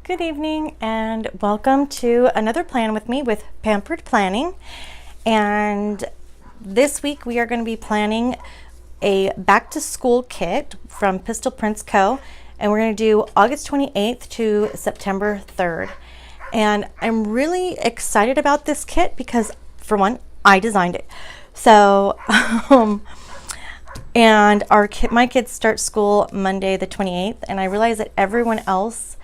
Good evening and welcome to another plan with me with Pampered Planning. And this week we are going to be planning a back to school kit from Pistol Prints Co. And we're going to do August 28th to September 3rd. And I'm really excited about this kit because, for one, I designed it. So, and my kids start school Monday the 28th, and I realize that everyone else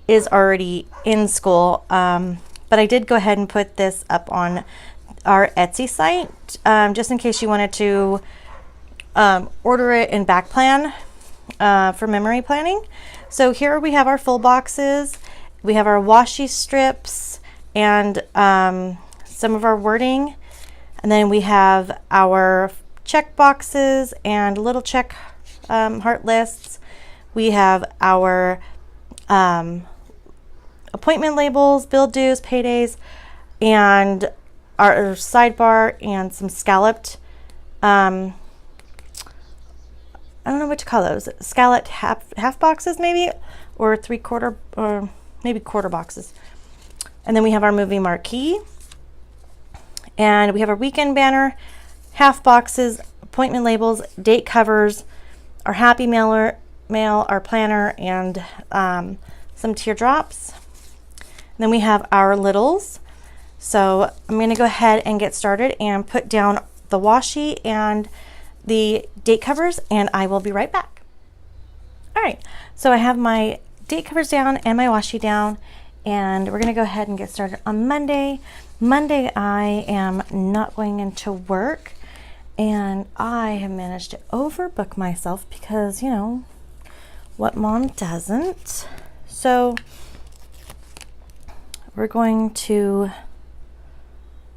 is already in school, but I did go ahead and put this up on our Etsy site just in case you wanted to order it in back plan for memory planning. So here we have our full boxes. We have our washi strips and some of our wording, and then we have our check boxes and little check heart lists. We have our appointment labels, bill dues, paydays, and our sidebar and some scalloped, I don't know what to call those, scalloped half boxes maybe, or 3/4 or maybe quarter boxes. And then we have our movie marquee, and we have our weekend banner, half boxes, appointment labels, date covers, our happy mail, our planner, and some teardrops. And then we have our littles. So I'm going to go ahead and get started and put down the washi and the date covers, and I will be right back. All right, so I have my date covers down and my washi down, and we're going to go ahead and get started on Monday. Monday I am not going into work, and I have managed to overbook myself because, you know, what mom doesn't. So we're going to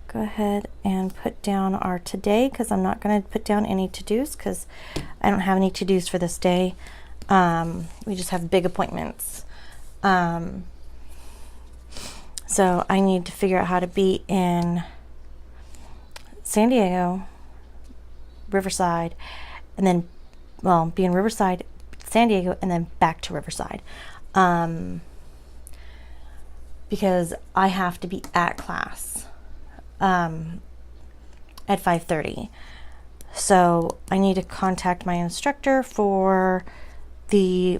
go ahead and put down our today, because I'm not going to put down any to-dos because I don't have any to-dos for this day. We just have big appointments. So I need to figure out how to be in San Diego, Riverside, and then, well, be in Riverside, San Diego, and then back to Riverside. Because I have to be at class at 5:30. So I need to contact my instructor for the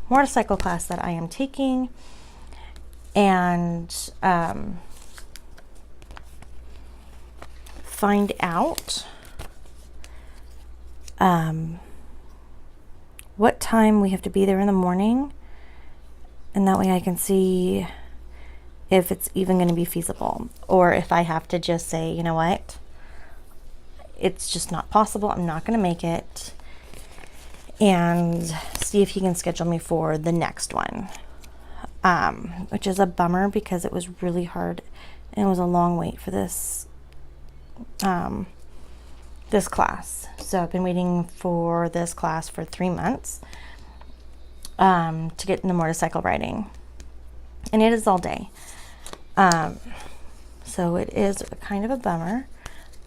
motorcycle class that I am taking, and find out what time we have to be there in the morning, and that way I can see if it's even going to be feasible, or if I have to just say, you know what, it's just not possible, I'm not going to make it, and see if he can schedule me for the next one, which is a bummer because it was really hard and it was a long wait for this this class. So I've been waiting for this class for 3 months to get into motorcycle riding, and it is all day. So it is kind of a bummer,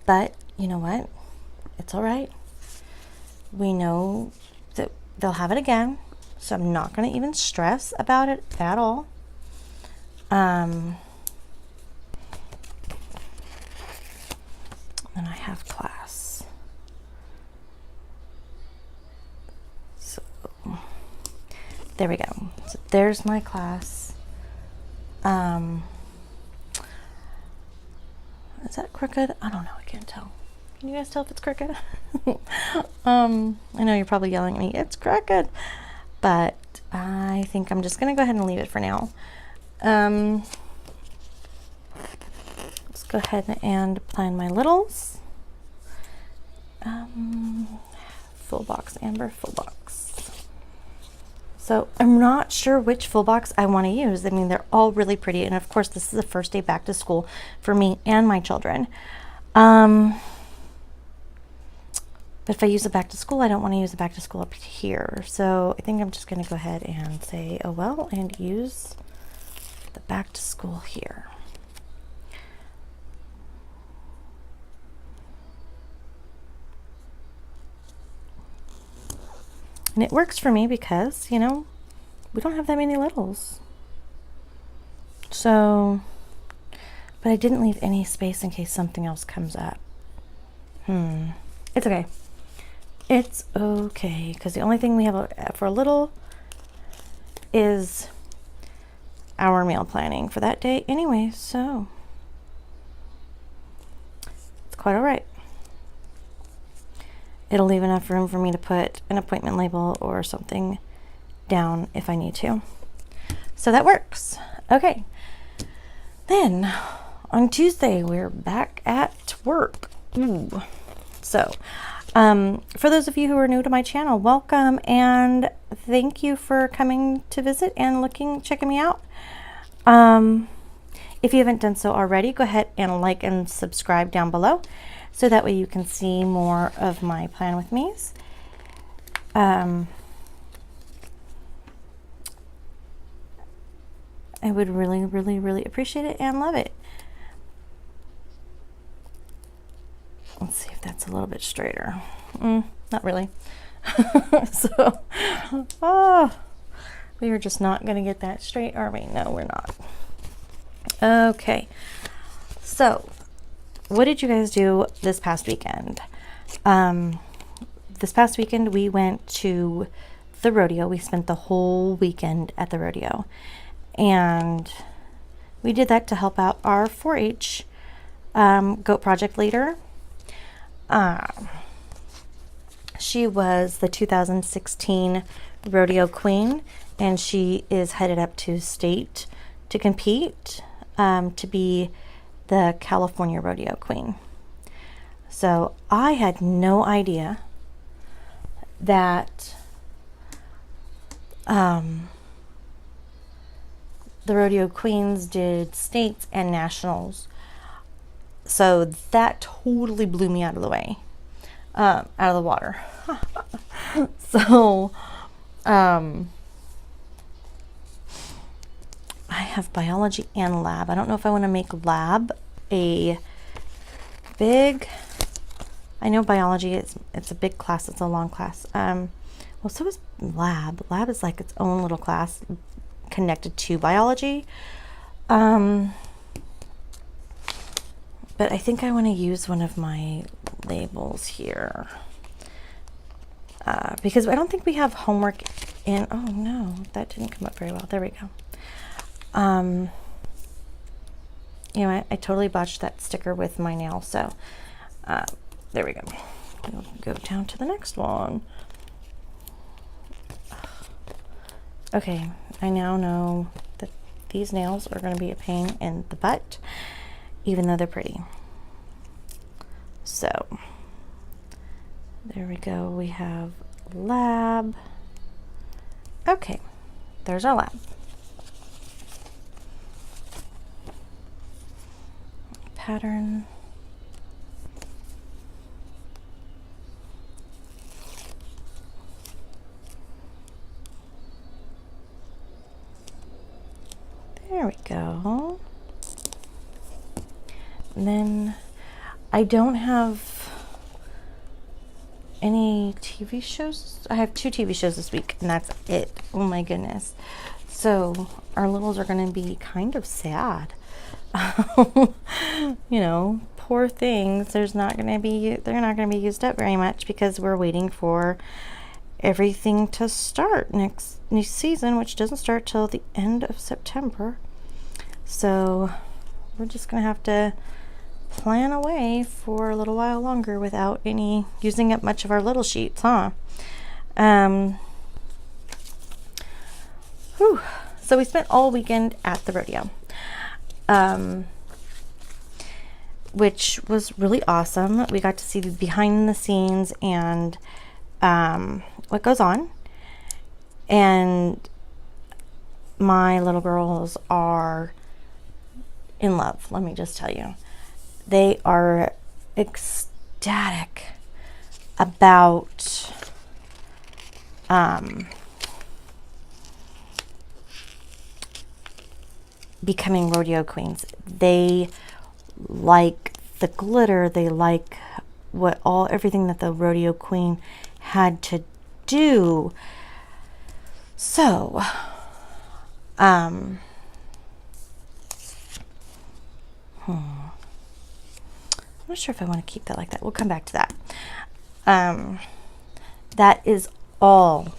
but you know what? It's all right. We know that they'll have it again, so I'm not going to even stress about it at all. Then I have class. So there we go. So there's my class. Is that crooked? I don't know. I can't tell. Can you guys tell if it's crooked? I know you're probably yelling at me, it's crooked, but I think I'm just going to go ahead and leave it for now. Let's go ahead and plan my littles. Full box, Amber, full box. So I'm not sure which full box I want to use. I mean, they're all really pretty. And of course, this is the first day back to school for me and my children. But if I use it back to school, I don't want to use it back to school up here. So I think I'm just going to go ahead and say, oh well, and use the back to school here. And it works for me because, you know, we don't have that many littles. So, but I didn't leave any space in case something else comes up. It's okay. It's okay, because the only thing we have for a little is our meal planning for that day anyway, so it's quite all right. It'll leave enough room for me to put an appointment label or something down if I need to. So that works. Okay. Then on Tuesday, we're back at work. Ooh. So, for those of you who are new to my channel, welcome and thank you for coming to visit and checking me out. If you haven't done so already, go ahead and like and subscribe down below so that way you can see more of my plan with me's. I would really, really, really appreciate it and love it. Let's see if that's a little bit straighter. Not really. So, we are just not going to get that straight, are we? No, we're not. Okay. So, what did you guys do this past weekend? This past weekend, we went to the rodeo. We spent the whole weekend at the rodeo. And we did that to help out our 4-H goat project leader. She was the 2016 rodeo queen, and she is headed up to state to compete to be the California rodeo queen. So I had no idea that the rodeo queens did states and nationals. So that totally blew me out of the way, out of the water. So, I have biology and lab. I don't know if I want to make lab a big, I know biology, it's a big class, it's a long class. Well, so is lab. Lab is like its own little class connected to biology. But I think I want to use one of my labels here. Because I don't think we have homework in, oh no, that didn't come up very well. There we go. You know, I totally botched that sticker with my nail. So, there we go. We'll go down to the next one. Okay, I now know that these nails are going to be a pain in the butt, even though they're pretty. So, there we go. We have lab. Okay, there's our lab. Pattern. There we go. And then I don't have any TV shows. I have 2 TV shows this week, and that's it. Oh my goodness. So our littles are going to be kind of sad. You know, poor things. They're not going to be used up very much because we're waiting for everything to start next season, which doesn't start till the end of September. So we're just going to have to plan away for a little while longer without using up much of our little sheets, huh? So we spent all weekend at the rodeo, which was really awesome. We got to see the behind the scenes and what goes on. And my little girls are in love, let me just tell you. They are ecstatic about becoming rodeo queens. They like the glitter. They like everything that the rodeo queen had to do. So, I'm not sure if I want to keep that like that. We'll come back to that. That is all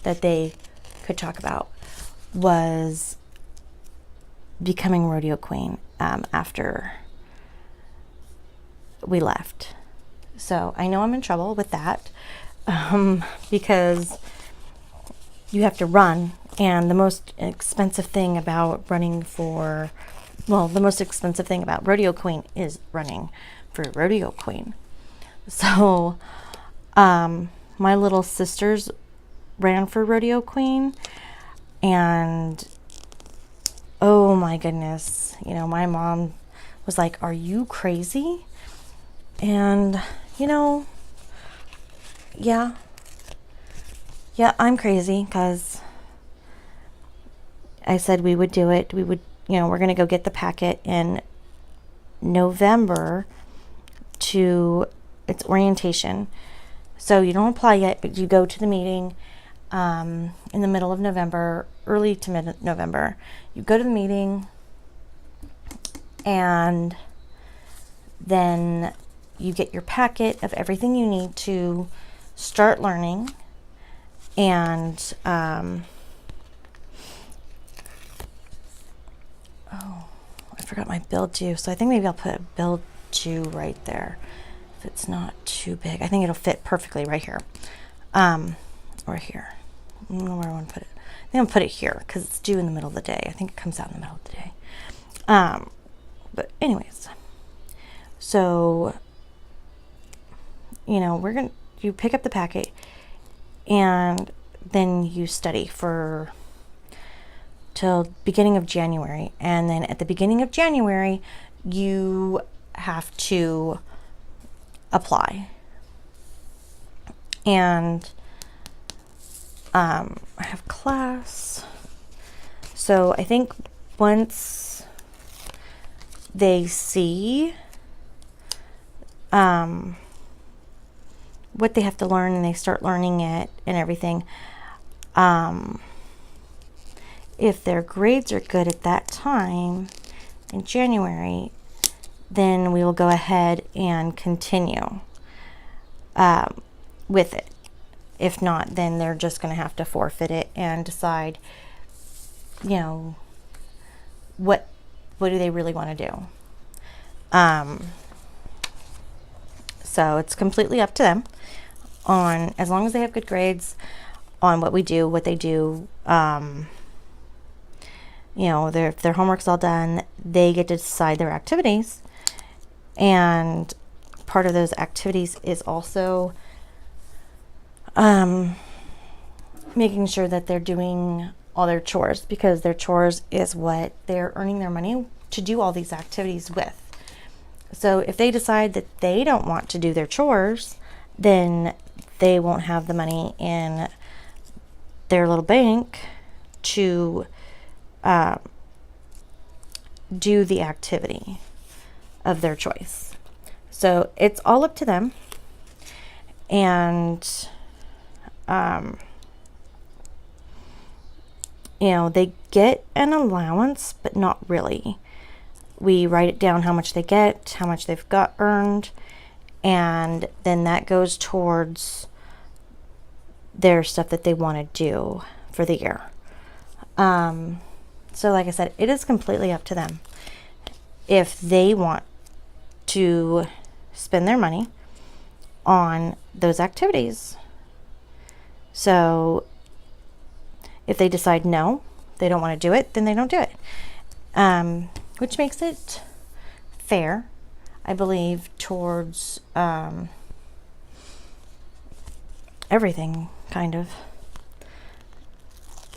that they could talk about, was becoming rodeo queen after we left. So I know I'm in trouble with that because you have to run, and the most expensive thing about the most expensive thing about rodeo queen is running for rodeo queen. So my little sisters ran for rodeo queen, and oh my goodness, my mom was like, "Are you crazy?" And yeah, I'm crazy, because I said we would do it. We would, we're going to go get the packet in November to its orientation. So you don't apply yet, but you go to the meeting in the middle of November, early to mid-November. You go to the meeting, and then you get your packet of everything you need to start learning. And I forgot my build due, so I think maybe I'll put a build due right there if it's not too big. I think it'll fit perfectly right here, or here. I don't know where I want to put it. I think I'll put it here because it's due in the middle of the day. I think it comes out in the middle of the day. But anyways, so you pick up the packet, and then you study till beginning of January. And then at the beginning of January, you have to apply. And I have class. So I think once they see what they have to learn, and they start learning it and everything, if their grades are good at that time in January, then we will go ahead and continue with it. If not, then they're just going to have to forfeit it and decide, what do they really want to do. So it's completely up to them, on as long as they have good grades on what they do. If their homework's all done, they get to decide their activities. And part of those activities is also making sure that they're doing all their chores, because their chores is what they're earning their money to do all these activities with. So if they decide that they don't want to do their chores, then they won't have the money in their little bank to do the activity of their choice. So it's all up to them. And they get an allowance, but not really. We write it down how much they get, how much they've got earned, and then that goes towards their stuff that they want to do for the year. So like I said, it is completely up to them if they want to spend their money on those activities. So if they decide no, they don't want to do it, then they don't do it. Which makes it fair, I believe, towards everything, kind of.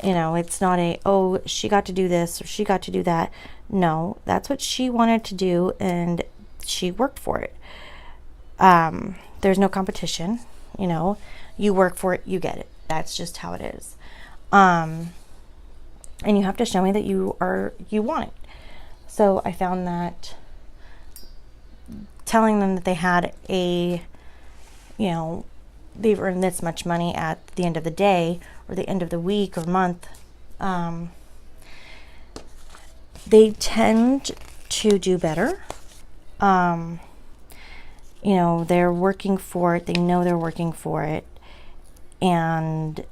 It's not she got to do this or she got to do that. No, that's what she wanted to do, and she worked for it. There's no competition. You work for it, you get it. That's just how it is. And you have to show me that you want it. So I found that telling them that they had they've earned this much money at the end of the day or the end of the week or month, they tend to do better You know, they're working for it. They know they're working for it. And,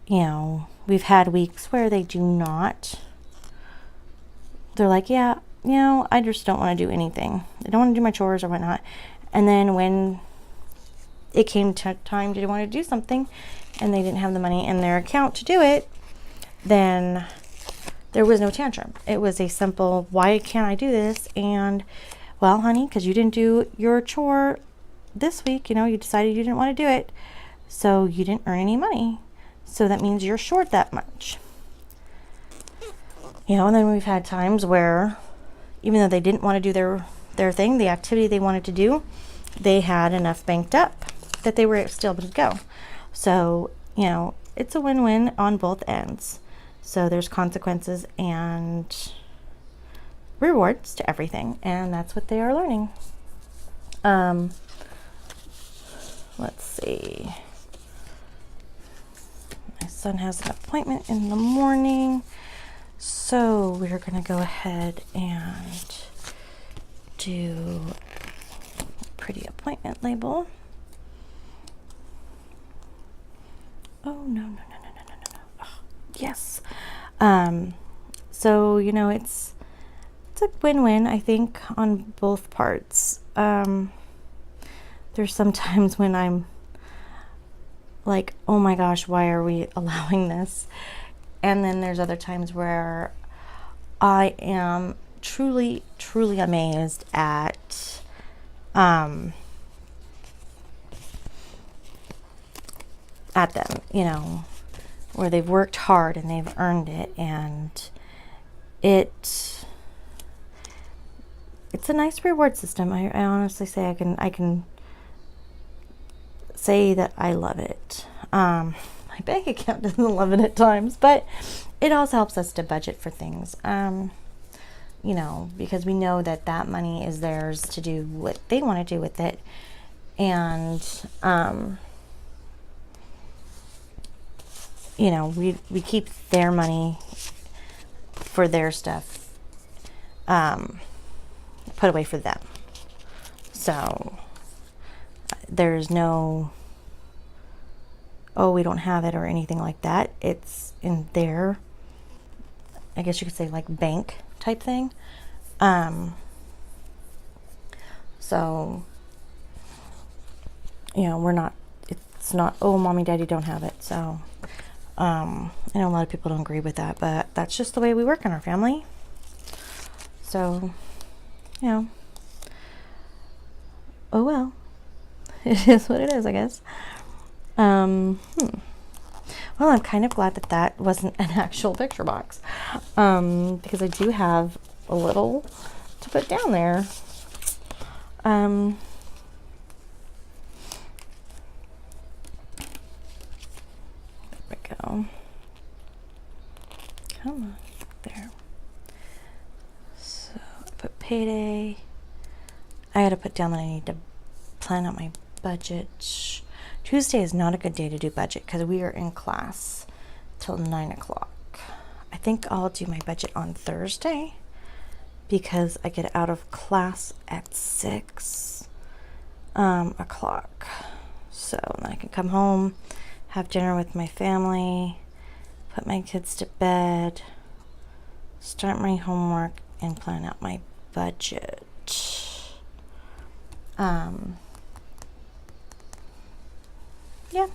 you know, we've had weeks where they do not. They're like, yeah, you know, I just don't want to do anything. I don't want to do my chores or whatnot. And then when it came to time to want to do something and they didn't have the money in their account to do it, then there was no tantrum. It was a simple, why can't I do this? And, well, honey, because you didn't do your chore this week, you know, you decided you didn't want to do it, so you didn't earn any money. So that means you're short that much. You know, and then we've had times where even though they didn't want to do their thing, the activity they wanted to do, they had enough banked up that they were still able to go. So, you know, it's a win-win on both ends. So there's consequences and rewards to everything, and that's what they are learning. Let's see. My son has an appointment in the morning, so we're going to go ahead and do a pretty appointment label. Oh, no. Oh, yes. So, you know, it's a win-win, I think, on both parts. There's some times when I'm like, oh my gosh, why are we allowing this? And then there's other times where I am truly, truly amazed at them, you know, where they've worked hard and they've earned it, and it's a nice reward system. I honestly say I can say that I love it. My bank account doesn't love it at times, but it also helps us to budget for things. You know, because we know that money is theirs to do what they want to do with it, and you know, we keep their money for their stuff put away for them. So there's no, oh, we don't have it or anything like that. It's in their, I guess you could say, like, bank type thing. So, you know, it's not, oh, mommy, daddy don't have it. So, I know a lot of people don't agree with that, but that's just the way we work in our family. So, you know, oh well, it is what it is, I guess. Well, I'm kind of glad that wasn't an actual picture box, because I do have a little to put down there. There we go. Come on, there. So I put payday. I gotta put down that I need to plan out my budget. Tuesday is not a good day to do budget because we are in class till 9 o'clock. I think I'll do my budget on Thursday because I get out of class at 6 o'clock. So then I can come home, have dinner with my family, put my kids to bed, start my homework, and plan out my budget. Yeah,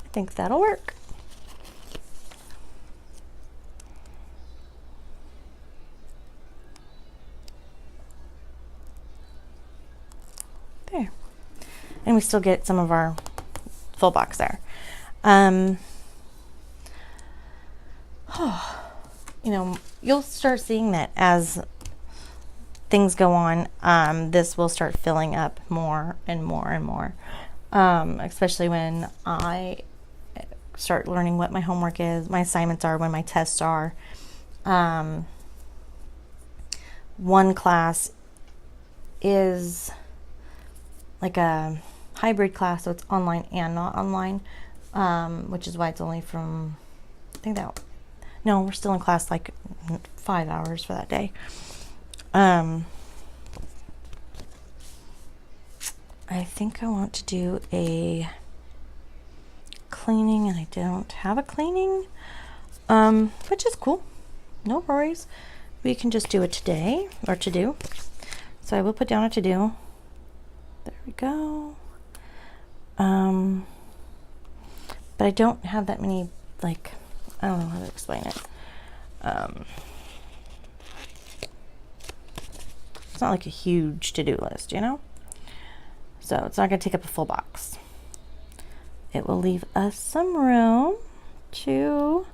I think that'll work. There. And we still get some of our full box there. You know, you'll start seeing that as things go on. This will start filling up more and more and more. Especially when I start learning what my homework is, my assignments are, when my tests are. One class is like a hybrid class, so it's online and not online, which is why it's only from, we're still in class like 5 hours for that day. I think I want to do a cleaning, and I don't have a cleaning, which is cool. No worries. We can just do it today, or to do. So I will put down a to do. There we go. But I don't have that many, like, I don't know how to explain it. It's not like a huge to-do list, you know? So it's not going to take up a full box. It will leave us some room to...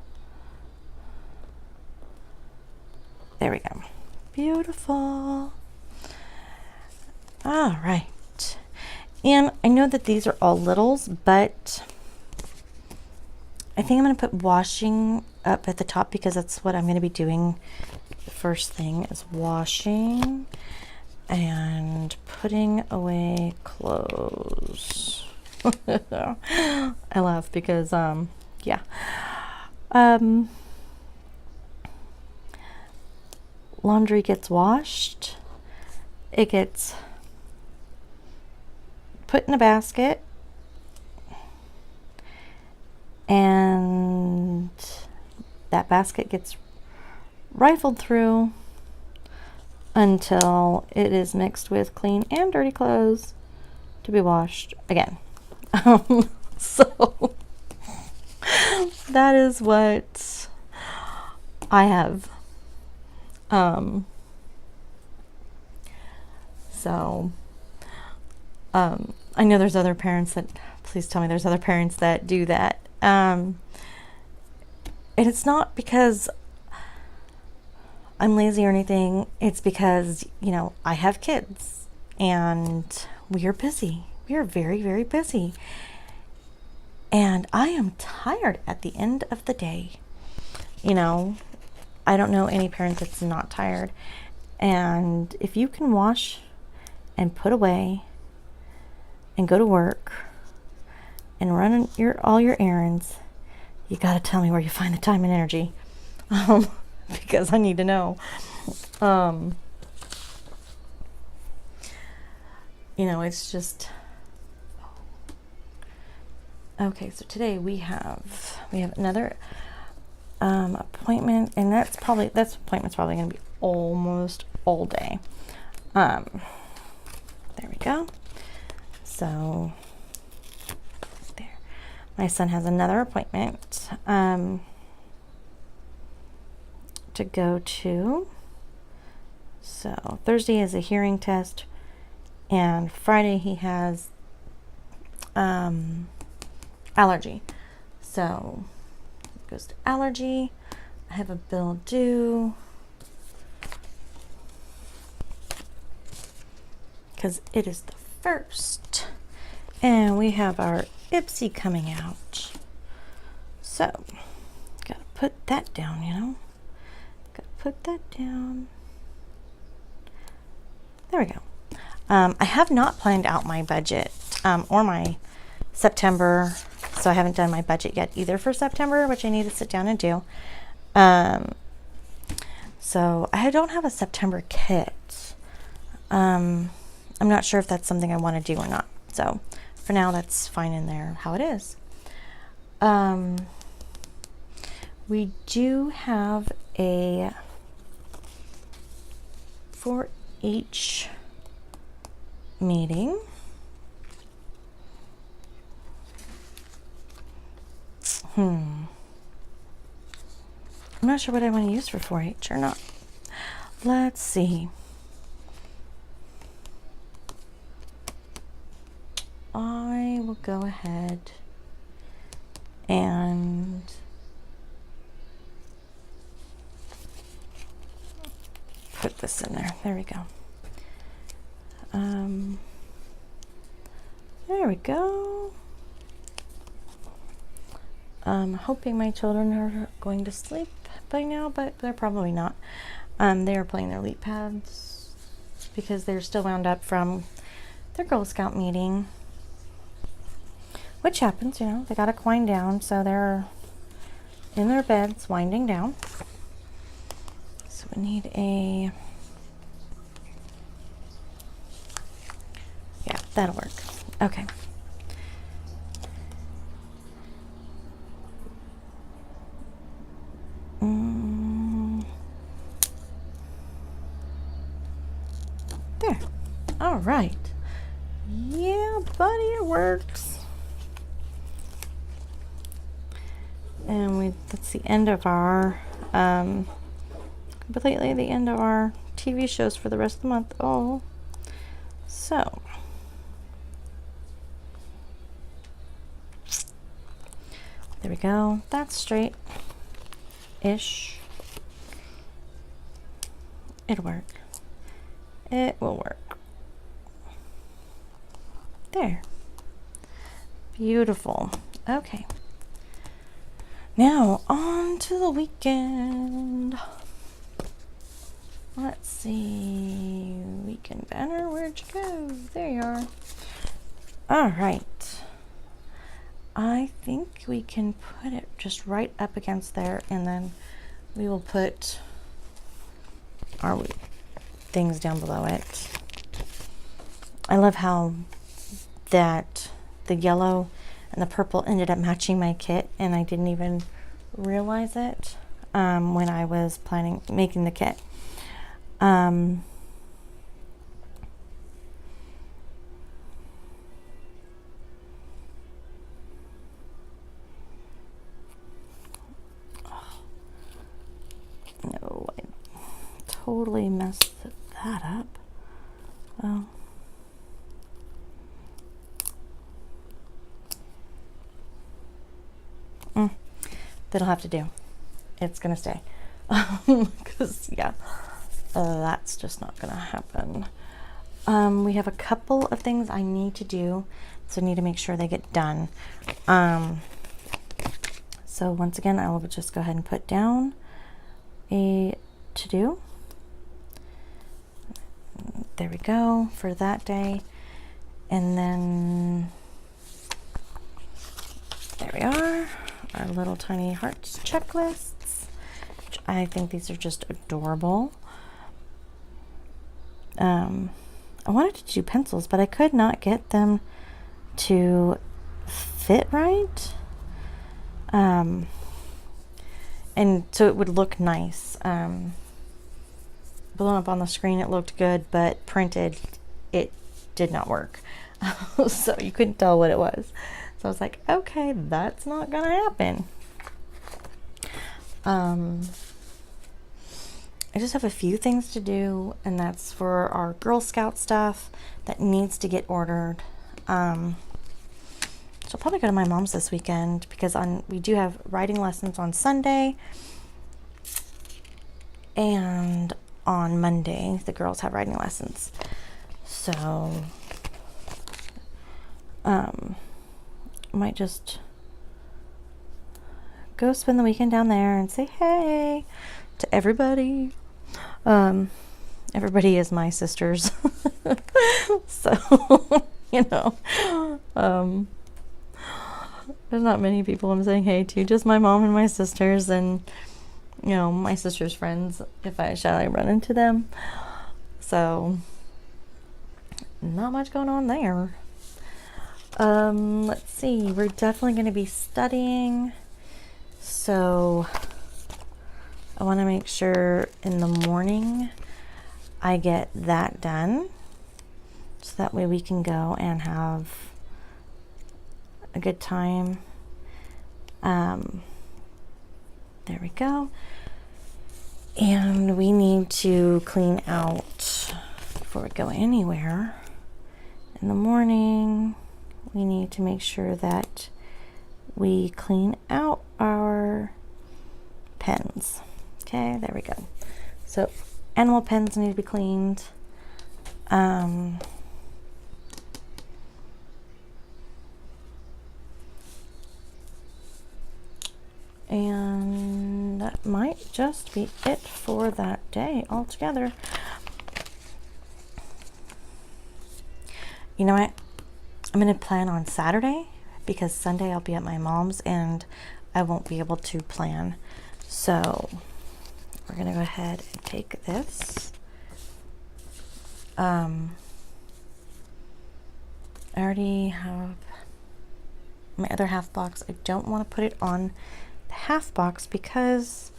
There we go. Beautiful. All right. And I know that these are all littles, but I think I'm going to put washing up at the top because that's what I'm going to be doing. The first thing is washing and putting away clothes. I laugh because, yeah. Laundry gets washed. It gets put in a basket. And that basket gets rifled through until it is mixed with clean and dirty clothes to be washed again. So that is what I have. I know there's other parents that, please tell me there's other parents that do that. And it's not because I'm lazy or anything. It's because, you know, I have kids and we are busy. We are very, very busy. And I am tired at the end of the day. You know, I don't know any parent that's not tired. And if you can wash and put away and go to work and run all your errands, you got to tell me where you find the time and energy, because I need to know. You know, it's just okay. So today we have another appointment, and that appointment's probably going to be almost all day. There we go. So there, my son has another appointment to go to. So Thursday is a hearing test, and Friday he has allergy. So it goes to allergy. I have a bill due because it is the 1st, and we have our Ipsy coming out. So gotta put that down, you know. Gotta put that down. There we go. I have not planned out my budget or my September, so I haven't done my budget yet either for September, which I need to sit down and do. So I don't have a September kit. I'm not sure if that's something I want to do or not. So for now, that's fine in there how it is. We do have a 4-H meeting. I'm not sure what I want to use for 4-H or not. Let's see. I will go ahead and put this in there. There we go. There we go. I'm hoping my children are going to sleep by now, but they're probably not. They are playing their leap pads because they're still wound up from their Girl Scout meeting, which happens, you know, they gotta wind down, so they're in their beds winding down. So we need a, yeah, That'll work. Okay. There. All right. Yeah, buddy, it works. And that's the end of our, completely the end of our TV shows for the rest of the month. Oh, so. There we go. That's straight-ish. It'll work. It will work. There. Beautiful. Okay. Now, on to the weekend. Let's see. Weekend banner. Where'd you go? There you are. All right. I think we can put it just right up against there, and then we will put our things down below it. I love how that the yellow and the purple ended up matching my kit, and I didn't even realize it when I was making the kit. No, I totally messed that up. Oh. That'll have to do. It's gonna stay. Because, yeah, that's just not gonna happen. We have a couple of things I need to do, so I need to make sure they get done. So once again, I will just go ahead and put down a to-do. There we go for that day. And then there we are, our little tiny hearts checklists, which I think these are just adorable. I wanted to do pencils, but I could not get them to fit right. And so it would look nice. Blown up on the screen, it looked good, but printed, it did not work. So you couldn't tell what it was. So I was like, okay, that's not gonna happen. I just have a few things to do, and that's for our Girl Scout stuff that needs to get ordered. So I'll probably go to my mom's this weekend, because we do have writing lessons on Sunday, and on Monday the girls have writing lessons. So might just go spend the weekend down there and say hey to everybody. Everybody is my sisters. So you know, there's not many people I'm saying hey to, just my mom and my sisters, and you know, my sister's friends if I run into them. So not much going on there. Let's see, we're definitely going to be studying, so I want to make sure in the morning I get that done, so that way we can go and have a good time. There we go. And we need to clean out before we go anywhere in the morning. We need to make sure that we clean out our pens. Okay, there we go. So animal pens need to be cleaned. And that might just be it for that day altogether. You know what? I'm going to plan on Saturday, because Sunday I'll be at my mom's and I won't be able to plan. So we're going to go ahead and take this. I already have my other half box. I don't want to put it on the half box because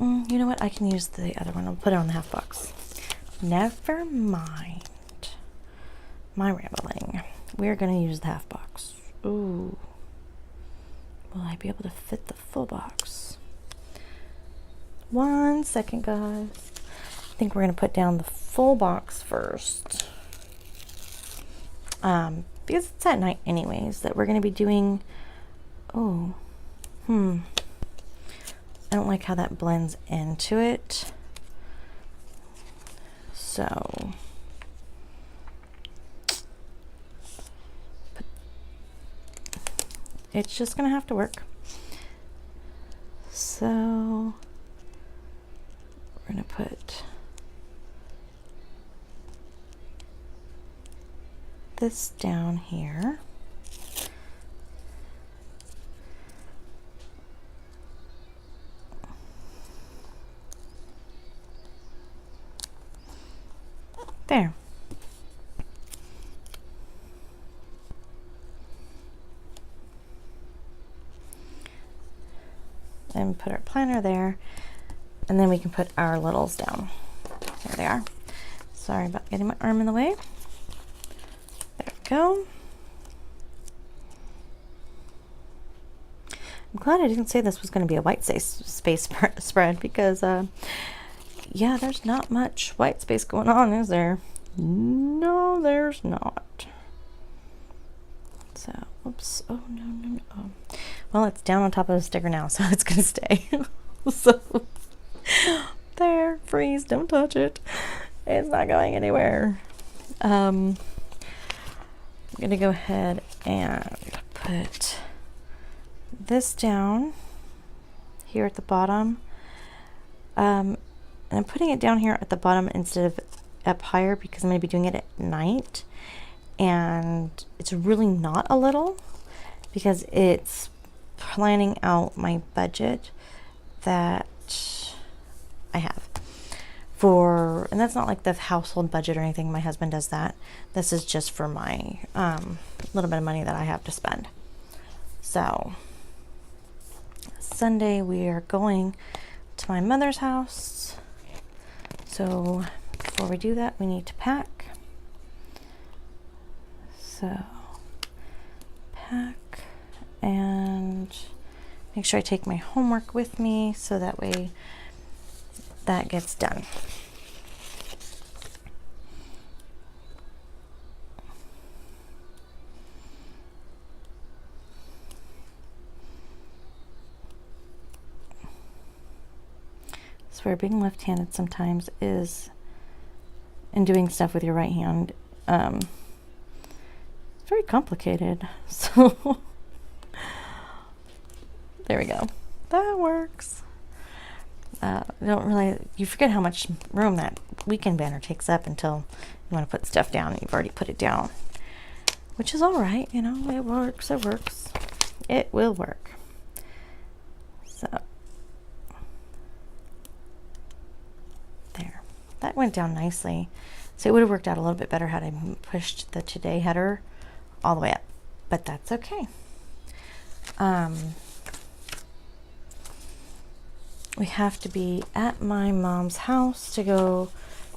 you know what? I can use the other one. I'll put it on the half box. Never mind my rambling. We're going to use the half box. Ooh. Will I be able to fit the full box? 1 second, guys. I think we're going to put down the full box first. Because it's at night anyways that we're going to be doing. Oh. I don't like how that blends into it. So it's just gonna have to work. So we're gonna put this down here. There. And put our planner there, and then we can put our littles down. There they are. Sorry about getting my arm in the way. There we go. I'm glad I didn't say this was going to be a white space spread because yeah, there's not much white space going on, is there? No, there's not. So, oops. Oh, no. Oh. Well, it's down on top of the sticker now, so it's going to stay. So, there, freeze, don't touch it. It's not going anywhere. I'm going to go ahead and put this down here at the bottom. And I'm putting it down here at the bottom instead of up higher because I'm going to be doing it at night. And it's really not a little because it's planning out my budget that I have for, and that's not like the household budget or anything. My husband does that. This is just for my little bit of money that I have to spend. So Sunday we are going to my mother's house. So before we do that, we need to pack. So pack and make sure I take my homework with me so that way that gets done. So where being left-handed sometimes is in doing stuff with your right hand. It's very complicated. So there we go. That works. You forget how much room that weekend banner takes up until you want to put stuff down and you've already put it down, which is all right. You know, it works. It will work. So there, that went down nicely. So it would have worked out a little bit better had I pushed the today header all the way up, but that's okay. We have to be at my mom's house to go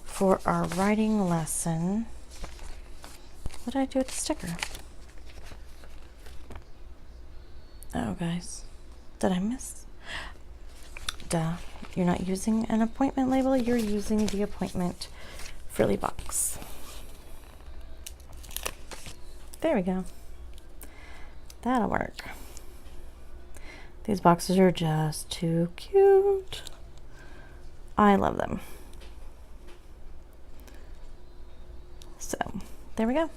for our writing lesson. What did I do with the sticker? Oh, guys, did I miss? Duh, you're not using an appointment label, you're using the appointment frilly box. There we go. That'll work. These boxes are just too cute. I love them. So, there we go.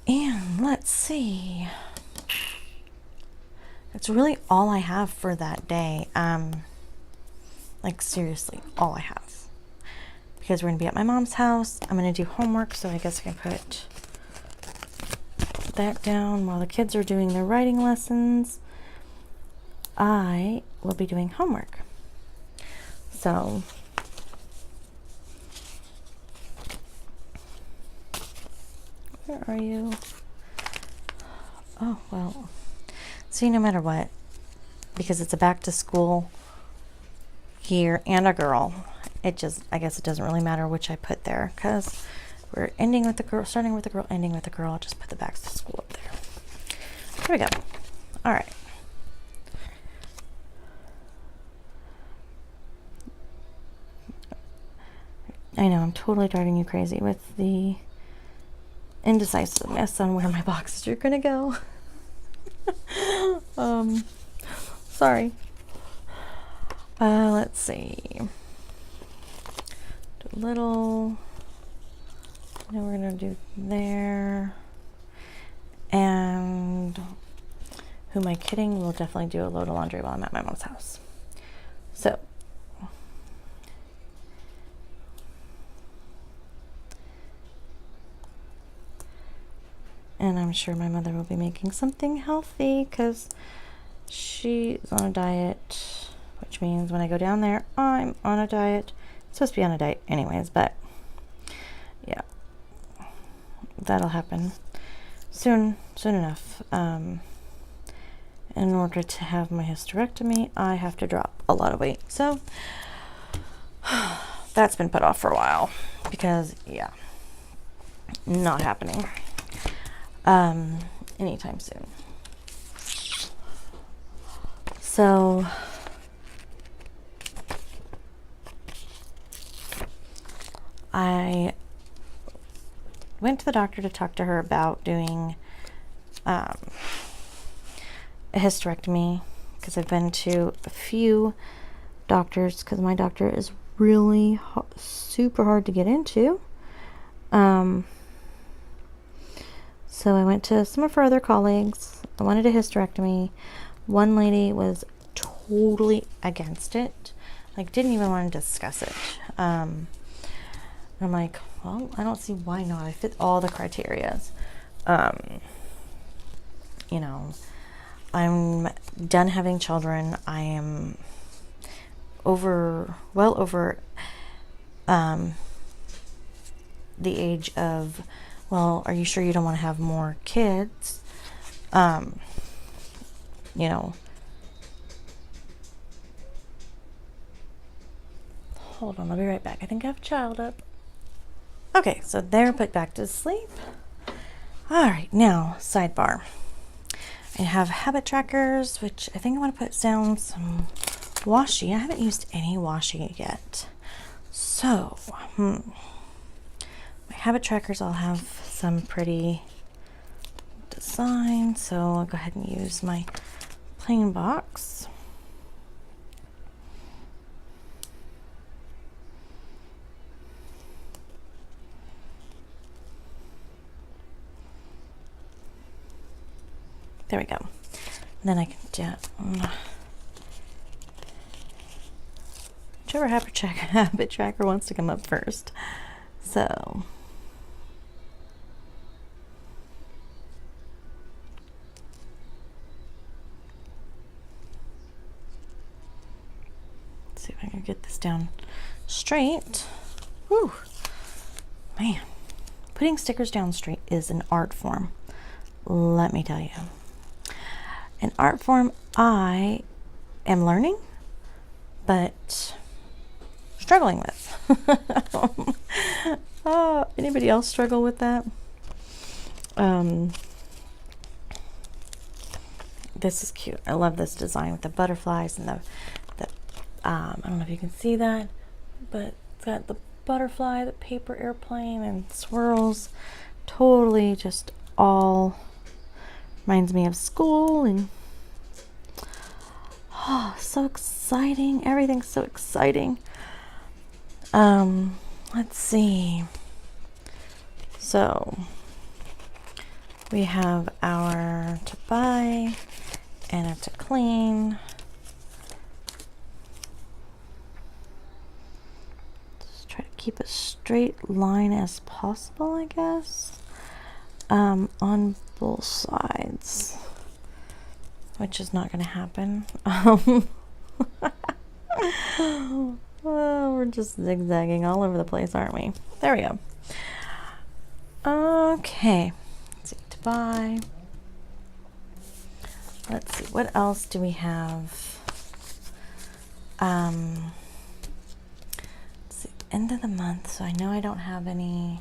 And let's see. That's really all I have for that day. Like seriously, all I have. Because we're gonna be at my mom's house. I'm gonna do homework, so I guess I can put that down while the kids are doing their writing lessons. I will be doing homework. So Where are you? Oh, well. See, no matter what, because it's a back to school year and a girl, I guess it doesn't really matter which I put there, because we're ending with the girl, starting with the girl, ending with the girl. I'll just put the back to school up there. Here we go. All right. I know, I'm totally driving you crazy with the indecisiveness on where my boxes are gonna go. Sorry. Let's see. Do a little. Now we're gonna do there. And who am I kidding? We'll definitely do a load of laundry while I'm at my mom's house. So. And I'm sure my mother will be making something healthy because she's on a diet, which means when I go down there, I'm on a diet. I'm supposed to be on a diet anyways, but yeah, that'll happen soon enough. In order to have my hysterectomy, I have to drop a lot of weight. So that's been put off for a while because, yeah, not happening anytime soon. So I went to the doctor to talk to her about doing a hysterectomy because I've been to a few doctors because my doctor is really super hard to get into. So I went to some of her other colleagues. I wanted a hysterectomy. One lady was totally against it, like didn't even want to discuss it. I'm like, well, I don't see why not. I fit all the criterias. You know, I'm done having children. I am well over the age of, well, are you sure you don't want to have more kids? You know, hold on, I'll be right back. I think I have a child up. Okay, so they're put back to sleep. All right, now, sidebar. I have habit trackers, which I think I want to put down some washi. I haven't used any washi yet. So, my habit trackers all have some pretty design, so I'll go ahead and use my plain box. There we go. And then I can do whichever habit tracker wants to come up first. So let's see if I can get this down straight. Whew. Man, putting stickers down straight is an art form. Let me tell you. An art form I am learning, but struggling with. Anybody else struggle with that? This is cute. I love this design with the butterflies and the I don't know if you can see that, but it's got the butterfly, the paper airplane, and swirls. Totally just all reminds me of school, and so exciting. Everything's so exciting. Let's see. So we have our to buy and our to clean. Just try to keep a straight line as possible, I guess. On both sides, which is not going to happen. We're just zigzagging all over the place, aren't we? There we go. Okay, by. Let's see, what else do we have? Let's see, end of the month, so I know I don't have any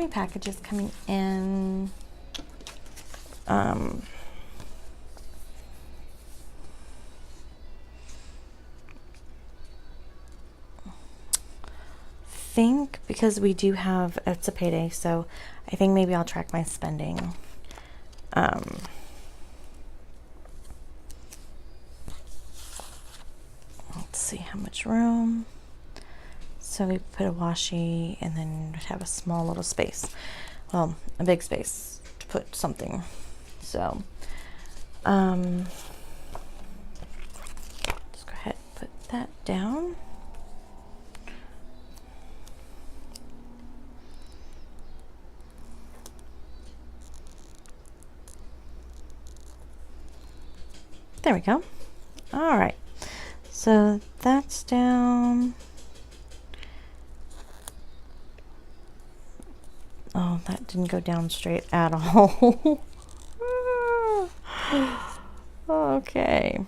packages coming in. Think because we do have, it's a payday, so I think maybe I'll track my spending. Let's see how much room. So we put a washi and then have a small little space. Well, a big space to put something. So, let's go ahead and put that down. There we go. All right. So that's down. Oh, that didn't go down straight at all. Okay.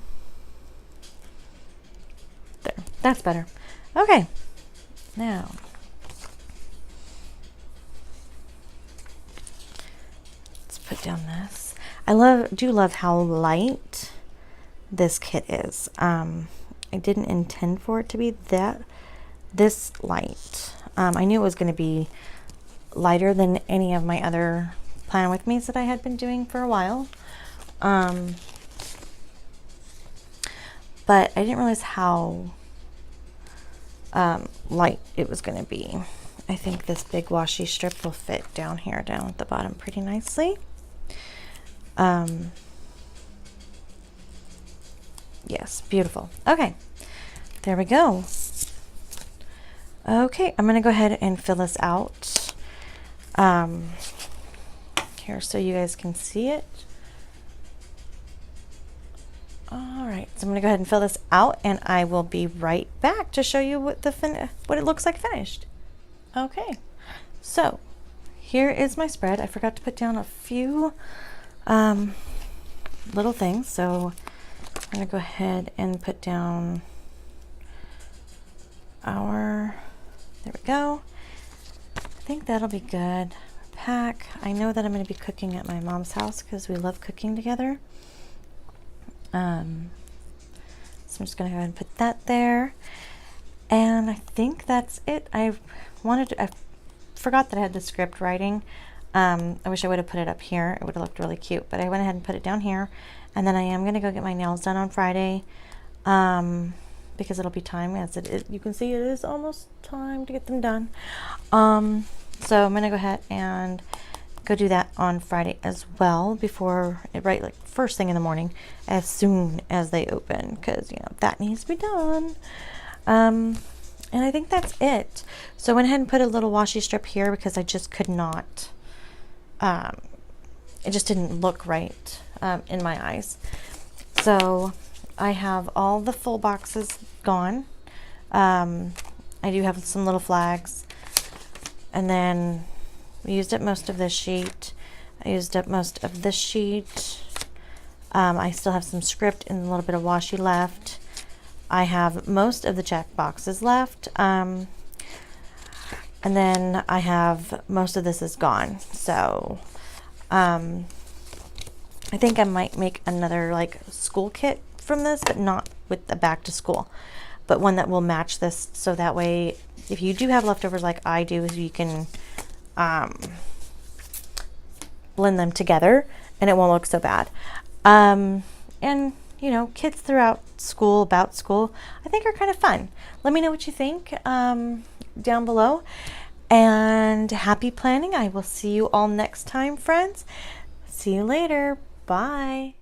There. That's better. Okay. Now. Let's put down this. I do love how light this kit is. I didn't intend for it to be this light. I knew it was going to be lighter than any of my other Plan With Me's that I had been doing for a while. But I didn't realize how light it was going to be. I think this big washi strip will fit down here, down at the bottom pretty nicely. Yes, beautiful. Okay, there we go. Okay, I'm gonna go ahead and fill this out here so you guys can see it. All right, so I'm gonna go ahead and fill this out, and I will be right back to show you what what it looks like finished. Okay, so here is my spread. I forgot to put down a few little things, so I'm going to go ahead and put down there we go. I think that'll be good. Pack. I know that I'm going to be cooking at my mom's house because we love cooking together. So I'm just going to go ahead and put that there. And I think that's it. I forgot that I had the script writing. I wish I would have put it up here. It would have looked really cute, but I went ahead and put it down here. And then I am going to go get my nails done on Friday, because it'll be time, as you can see, it is almost time to get them done. So I'm going to go ahead and go do that on Friday as well, before, right, like first thing in the morning, as soon as they open, because, you know, that needs to be done. And I think that's it. So I went ahead and put a little washi strip here because I just could not, it just didn't look right in my eyes. So I have all the full boxes gone. I do have some little flags, and then we used up most of this sheet. I used up most of this sheet. I still have some script and a little bit of washi left. I have most of the check boxes left. And then I have most of this is gone. So I think I might make another like school kit from this, but not with the back to school, but one that will match this. So that way, if you do have leftovers like I do, you can blend them together and it won't look so bad. And you know, kits throughout school, about school, I think are kind of fun. Let me know what you think down below, and happy planning. I will see you all next time, friends. See you later. Bye.